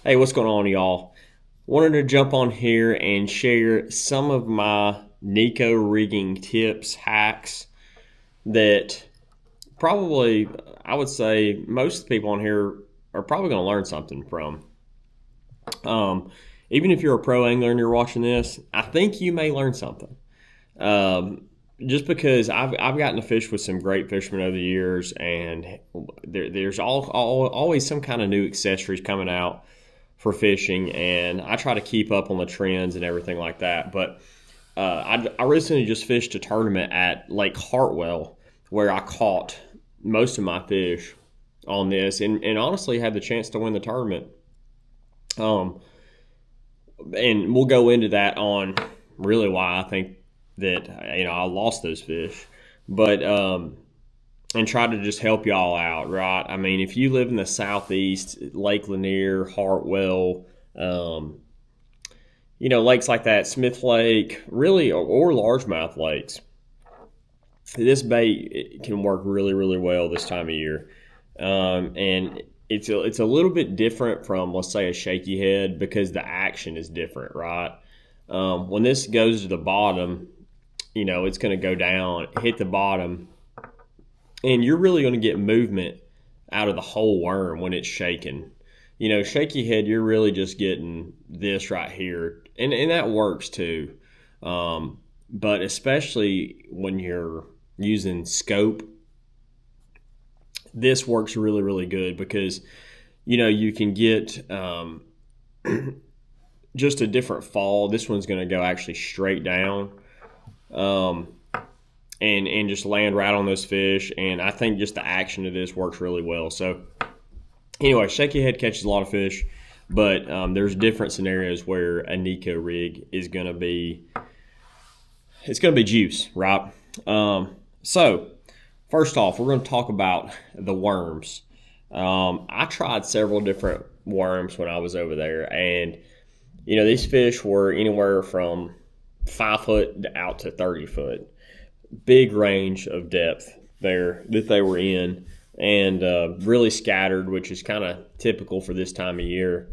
Hey, what's going on, y'all? Wanted to jump on here and share some of my Neko rigging tips, hacks that probably I would say most people on here are probably going to learn something from. Um, Even if you're a pro angler and you're watching this, I think you may learn something. Um, just because I've gotten to fish with some great fishermen over the years, and there's always some kind of new accessories coming out for fishing, and I try to keep up on the trends and everything like that. But I recently just fished a tournament at Lake Hartwell where I caught most of my fish on this, and honestly had the chance to win the tournament. Um, and we'll go into that on really why I think that I lost those fish, but and try to just help y'all out, right? I mean, if you live in the southeast, Lake Lanier, Hartwell, um, lakes like that, Smith Lake, really, or largemouth lakes, this bait can work really, really well this time of year. And it's a little bit different from, let's say, a shaky head because the action is different, right? When this goes to the bottom, it's going to go down, hit the bottom, and you're really going to get movement out of the whole worm when it's shaking. Shaky head, you're really just getting this right here, and that works too. But especially when you're using scope, this works really, really good because you can get just a different fall. This one's going to go actually straight down. Um, and just land right on those fish. And I think just the action of this works really well. So anyway, shaky head catches a lot of fish, but there's different scenarios where a Neko rig is going to be juice, right? So first off, we're going to talk about the worms. I tried several different worms when I was over there, and these fish were anywhere from 5 foot out to 30 foot. Big range of depth there that they were in, and really scattered, which is kind of typical for this time of year.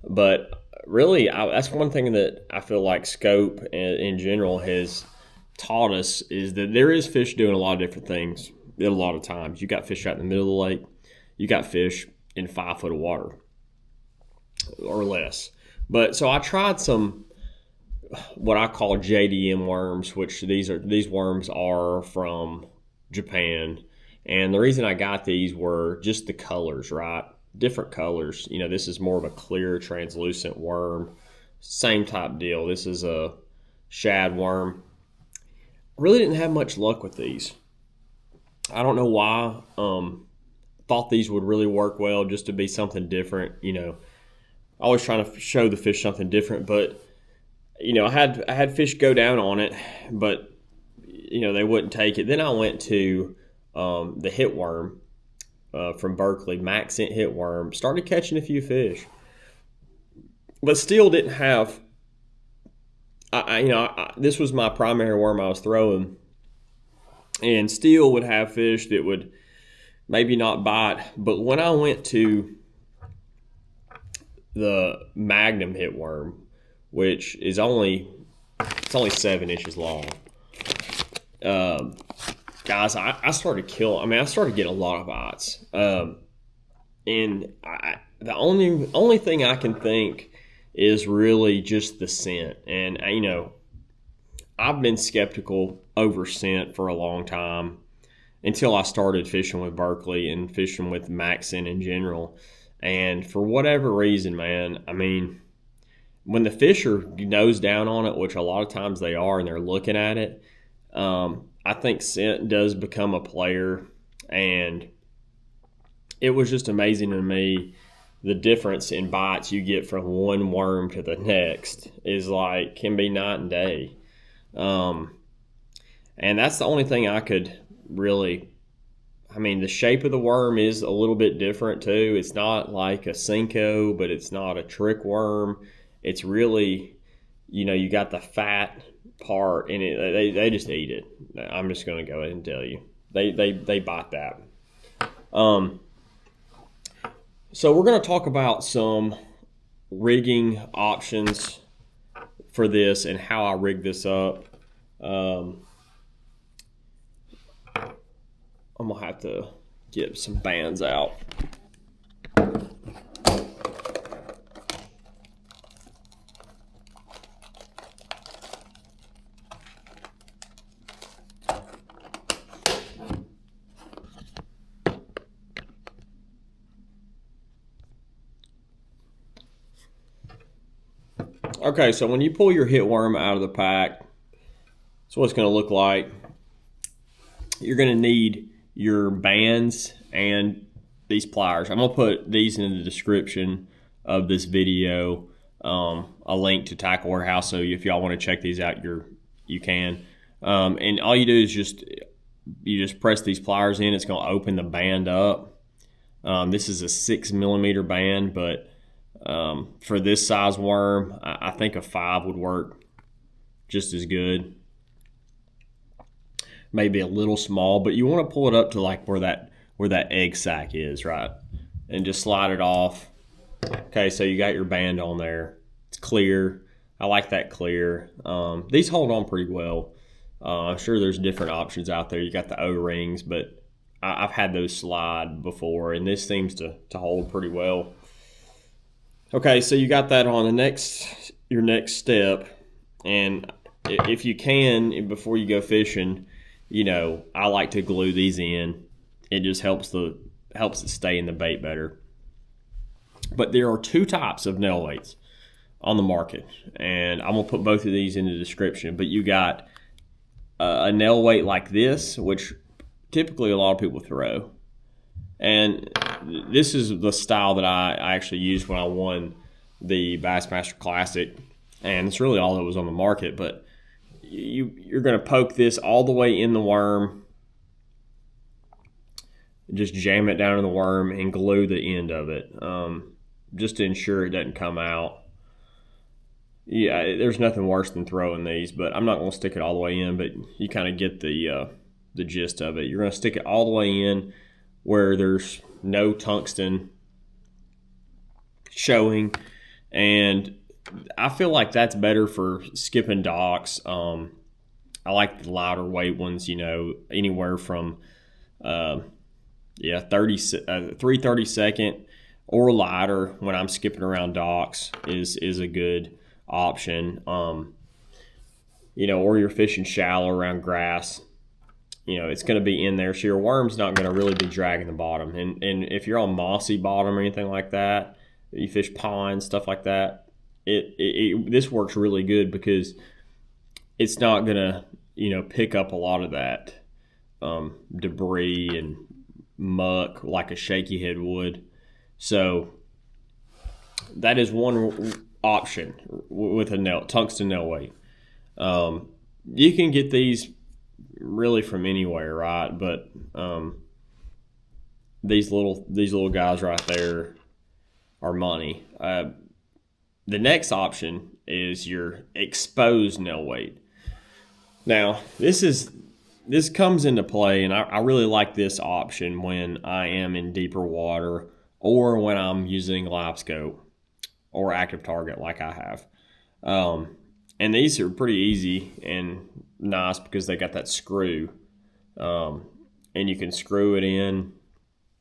But really, that's one thing that I feel like scope in general has taught us is that there is fish doing a lot of different things at a lot of times. You got fish out in the middle of the lake, you got fish in 5 foot of water or less. But so I tried some what I call JDM worms, which these worms are from Japan. And the reason I got these were just the colors, right? Different colors. This is more of a clear, translucent worm. Same type deal. This is a shad worm. Really didn't have much luck with these. I don't know why. Thought these would really work well just to be something different. Always trying to show the fish something different, but I had fish go down on it, but they wouldn't take it. Then I went to the hitworm from Berkeley, Max Scent hitworm. Started catching a few fish, but still didn't have. This was my primary worm I was throwing, and still would have fish that would maybe not bite. But when I went to the Magnum hitworm, which is only 7 inches long. Guys, I started killing. I mean, I started getting a lot of bites, and the only thing I can think is really just the scent. And I've been skeptical over scent for a long time until I started fishing with Berkeley and fishing with Maxon in general. And for whatever reason, man, I mean, when the fish are nose down on it, which a lot of times they are, and they're looking at it, I think scent does become a player. And it was just amazing to me the difference in bites you get from one worm to the next is can be night and day. And that's the only thing I could really. I mean, the shape of the worm is a little bit different too. It's not like a Cinco, but it's not a trick worm. It's really, you got the fat part in it. They just eat it. I'm just going to go ahead and tell you, they bite that. So we're going to talk about some rigging options for this and how I rig this up. I'm gonna have to get some bands out. Okay, so when you pull your hit worm out of the pack, that's what it's going to look like. You're going to need your bands and these pliers. I'm going to put these in the description of this video, a link to Tackle Warehouse, so if y'all want to check these out, you can. And all you do is you just press these pliers in. It's going to open the band up. This is a 6mm band, but for this size worm, I think a 5 would work just as good. Maybe a little small, but you want to pull it up to like where that egg sac is, right? And just slide it off. Okay, so you got your band on there. It's clear. I like that clear. These hold on pretty well. I'm sure there's different options out there. You got the O-rings, but I've had those slide before, and this seems to hold pretty well. Okay, so you got that on your next step, and if you can, before you go fishing, I like to glue these in. It just helps it stay in the bait better. But there are 2 types of nail weights on the market, and I'm gonna put both of these in the description. But you got a nail weight like this, which typically a lot of people throw. And this is the style that I actually used when I won the Bassmaster Classic. And it's really all that was on the market. But you're going to poke this all the way in the worm. Just jam it down in the worm and glue the end of it. Just to ensure it doesn't come out. Yeah, there's nothing worse than throwing these. But I'm not going to stick it all the way in. But you kind of get the gist of it. You're going to stick it all the way in where there's no tungsten showing, and I feel like that's better for skipping docks. I like the lighter weight ones, anywhere from 3/32 or lighter when I'm skipping around docks is a good option. Or you're fishing shallow around grass. It's going to be in there, so your worm's not going to really be dragging the bottom. And if you're on mossy bottom or anything like that, you fish ponds, stuff like that, this works really good because it's not going to, pick up a lot of that debris and muck like a shaky head would. So that is one option with a tungsten nail weight. You can get these really from anywhere, right? But these little guys right there are money. The next option is your exposed nail weight. Now this comes into play, and I really like this option when I am in deeper water or when I'm using live scope or active target like I have. And these are pretty easy and nice because they got that screw, and you can screw it in.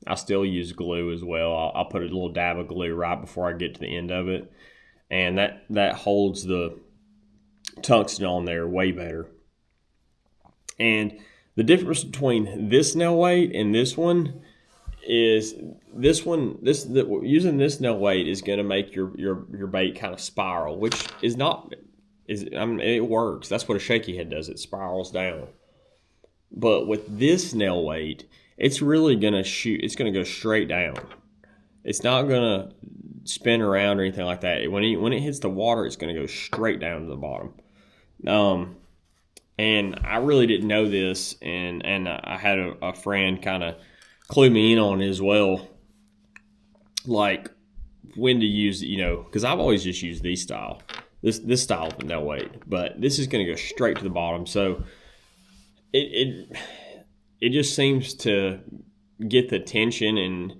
I still use glue as well. I'll put a little dab of glue right before I get to the end of it, and that holds the tungsten on there way better. And the difference between this nail weight and this one is using this nail weight is going to make your bait kind of spiral, which is not. It works. That's what a shaky head does. It spirals down. But with this nail weight, it's really going to shoot. It's going to go straight down. It's not going to spin around or anything like that. When it hits the water, it's going to go straight down to the bottom. And I really didn't know this, and I had a friend kind of clue me in on it as well, like when to use, because I've always just used these style. This style of nail weight, but this is going to go straight to the bottom. So it just seems to get the tension, and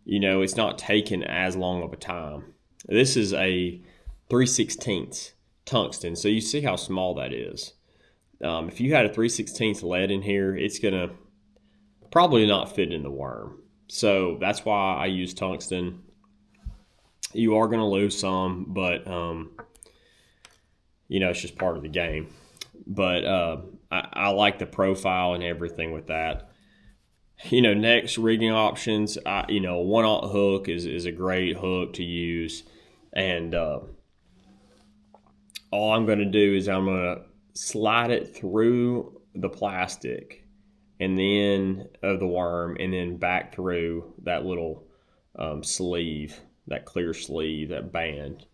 it's not taking as long of a time. This is a 3/16 tungsten, so you see how small that is. If you had a 3/16 lead in here, it's going to probably not fit in the worm. So that's why I use tungsten. You are going to lose some, but it's just part of the game. But I like the profile and everything with that. Next rigging options, a 1/0 hook is a great hook to use. And all I'm going to do is I'm going to slide it through the plastic and then of the worm, and then back through that little sleeve, that clear sleeve, that band.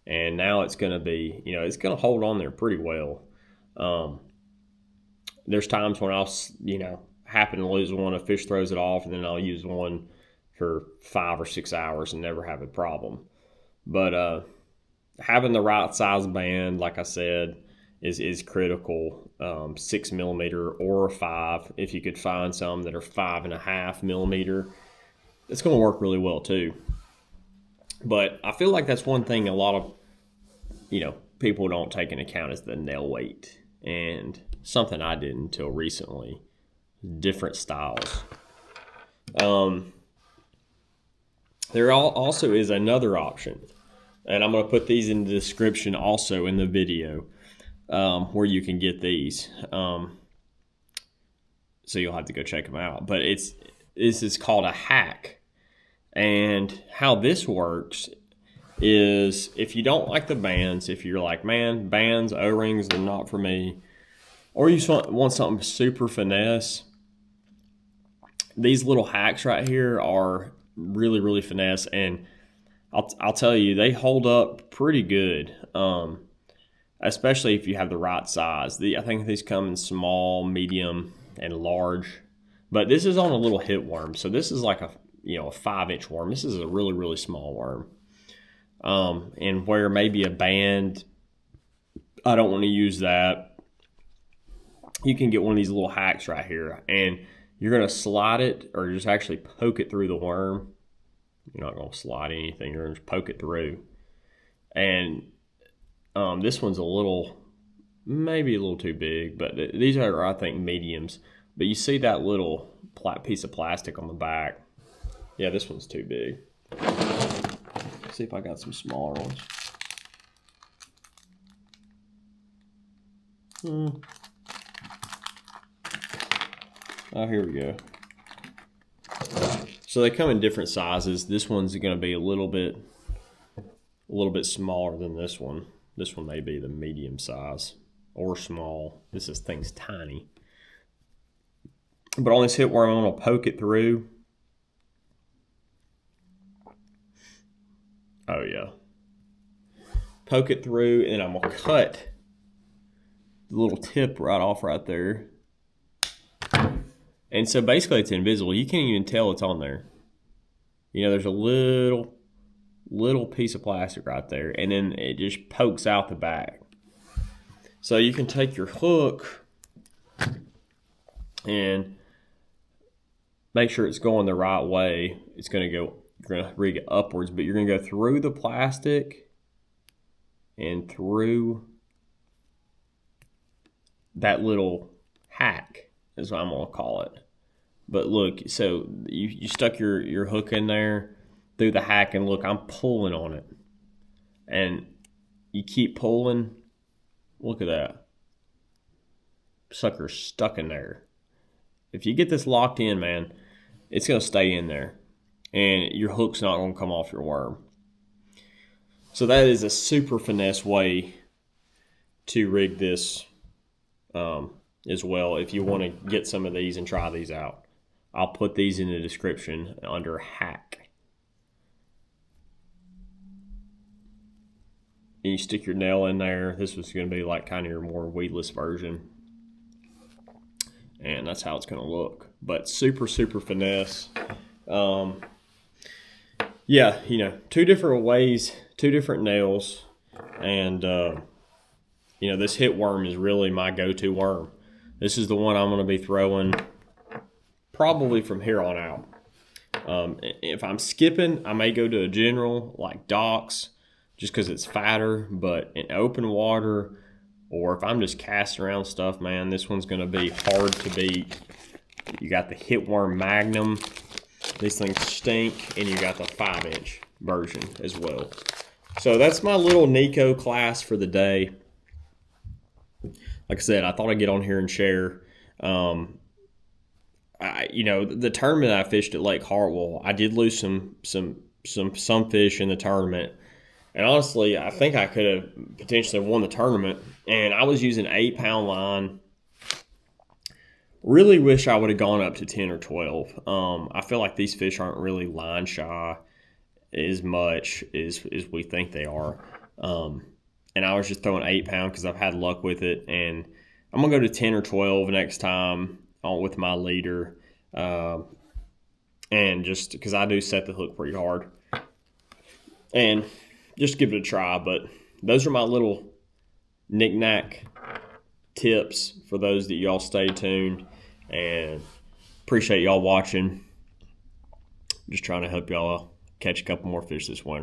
And now it's going to be, it's going to hold on there pretty well. There's times when I'll, happen to lose one, a fish throws it off, and then I'll use one for 5 or 6 hours and never have a problem. But having the right size band, like I said, is critical. 6 millimeter or 5. If you could find some that are 5.5 millimeter, it's going to work really well too. But I feel like that's one thing a lot of people don't take into account is the nail weight, and something I didn't until recently. Different styles. There also is another option, and I'm going to put these in the description also in the video, where you can get these. So you'll have to go check them out. But this is called a hack, and how this works is if you don't like the bands, if you're like, man, bands, O-rings, they're not for me, or you want something super finesse, these little hacks right here are really, really finesse, and I'll tell you, they hold up pretty good, especially if you have the right size. I think these come in small, medium, and large, but this is on a little hit worm, so this is like a 5-inch worm. This is a really, really small worm, and where maybe a band, I don't want to use that. You can get one of these little hacks right here, and you're going to slide it, or just actually poke it through the worm. You're not going to slide anything. You're going to just poke it through. And this one's maybe a little too big, but these are, I think, mediums. But you see that little piece of plastic on the back. Yeah, this one's too big. Let's see if I got some smaller ones. Oh, here we go. So they come in different sizes. This one's going to be a little bit smaller than this one. This one may be the medium size or small. This thing's tiny. But on this hit worm, I'm going to poke it through. Oh yeah. Poke it through, and I'm going to cut the little tip right off right there. And so basically it's invisible. You can't even tell it's on there. There's a little piece of plastic right there, and then it just pokes out the back. So you can take your hook and make sure it's going the right way. You're going to rig it upwards, but you're going to go through the plastic and through that little hack, is what I'm going to call it. But look, so you stuck your hook in there through the hack, and look, I'm pulling on it. And you keep pulling. Look at that. Sucker's stuck in there. If you get this locked in, man, it's going to stay in there. And your hook's not going to come off your worm. So that is a super finesse way to rig this as well. If you want to get some of these and try these out, I'll put these in the description under hack. And you stick your nail in there. This was going to be like kind of your more weedless version. And that's how it's going to look. But super, super finesse. Yeah, 2 different ways, 2 different nails. And, this hit worm is really my go-to worm. This is the one I'm going to be throwing probably from here on out. If I'm skipping, I may go to a general like Doc's, just because it's fatter. But in open water, or if I'm just casting around stuff, man, this one's going to be hard to beat. You got the Hitworm Magnum. These things stink. And you got the 5-inch version as well. So that's my little Neko class for the day. Like I said, I thought I'd get on here and share. The tournament I fished at Lake Hartwell, I did lose some fish in the tournament. And honestly, I think I could have potentially won the tournament. And I was using 8-pound line. Really wish I would have gone up to 10 or 12. I feel like these fish aren't really line shy as much as we think they are. And I was just throwing 8-pound because I've had luck with it. And I'm going to go to 10 or 12 next time with my leader. And just because I do set the hook pretty hard. And just give it a try. But those are my little knick-knack tips for those that y'all stay tuned. And appreciate y'all watching. Just trying to help y'all catch a couple more fish this winter.